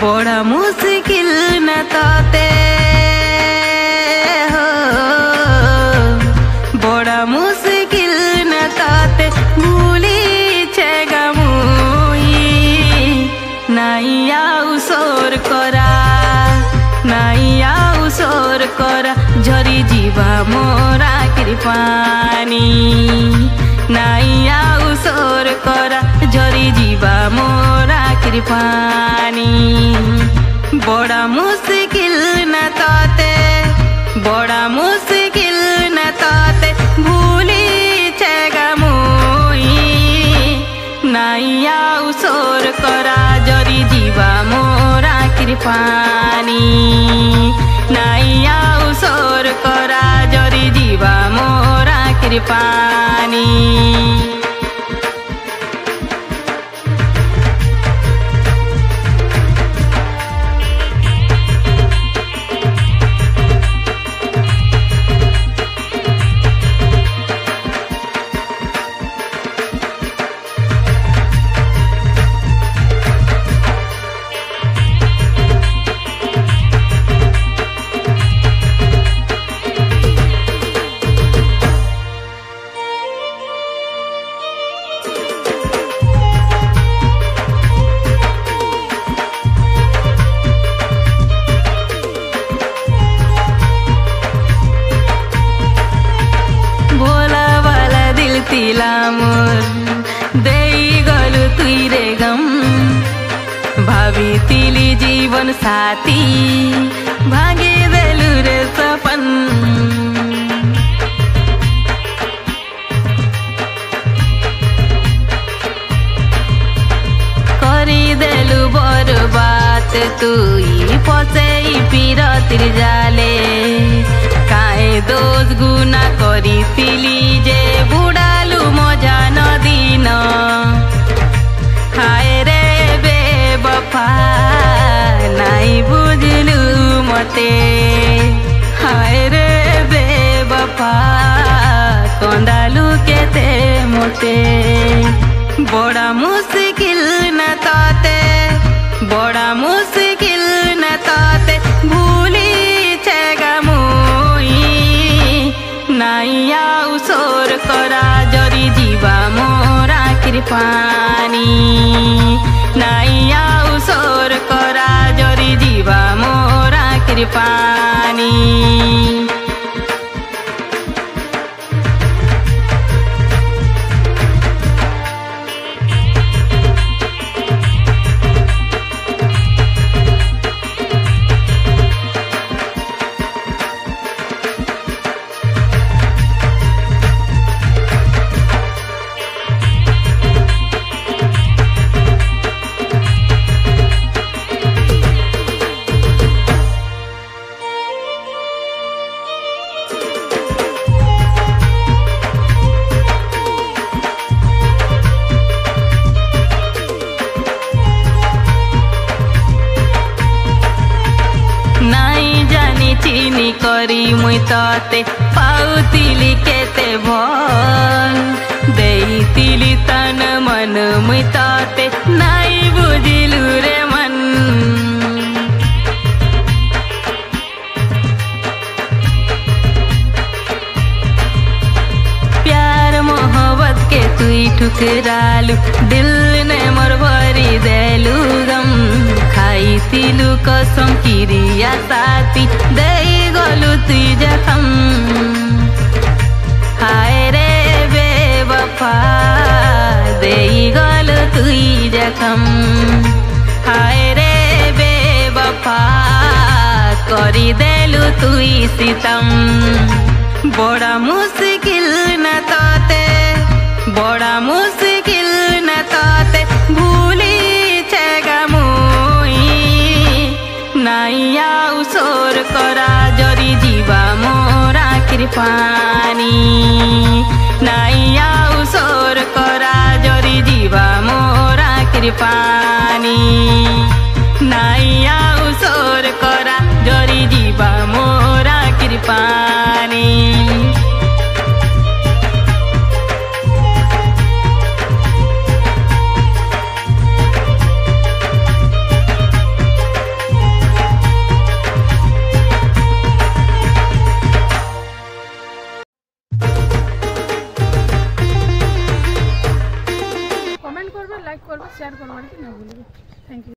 बड़ा मुश्किल न ताते हो, बड़ा मुश्किल न ताते भूली छेगा मुई नाई आउ सोर करा, नाई आउ सोर करा झरी जीवा मोरा कृपानी, नाई आउ सोर करा झरी जीवा मोरा कृपानी। बड़ा मुश्किल न ताते, बड़ा मुश्किल न ताते भूली छेगा मुई नाई आउ सोर करा झरी जीवा मोरा कृपानी, नाई आउ सोर करा झरी जीवा मोरा कृपानी। तिलामुर देई गलु तुई रे गम भावी तिली जीवन साथी भागे देलु रे सपन। करी देलु बर्बाद तुई पसेई पिरतिर जाले काहे दोष गुना करी तिली जे बुडालु मजा नदिन हाय रे बेवफा नाई बुझलु मते, हाय रे बेवफा कंदालु केते मोटे। बड़ा मुश्किल न ताते, बड़ा मुश्किल न ताते भूली छेगा मुई नाई आउ सोर करा झरी जीवा मोरा कृपानी, नाई आउ सोर करा झरी जीवा मोरा कृपानी। चिनी करी मुई तते पाउतिली केते भल देइतिली तन मन मुई तते नाई बुझिलु रे मन। प्यार मोहब्बत के तुई ठुकरालु दिल ने मोर भरी देलु गम खाई तिलु कसम किरिया साथी देई गलु तुई जखम। हाय रे बेवफा देई गलु तुई जखम, हाय रे बेवफा करी देलु तुई सितम। बड़ा मुश्किल न ताते, बड़ा मुश्किल न ताते भूली छेगा मुई नाई आउ सोर करा झरी जीवा मोरा कृपानी, नाई आउ सोर करा झरी जीवा मोरा कृपानी, नाई आउ सोर करा झरी जीवा मोरा कृपानी। शेयर करवार के ना भूलिए। Thank you.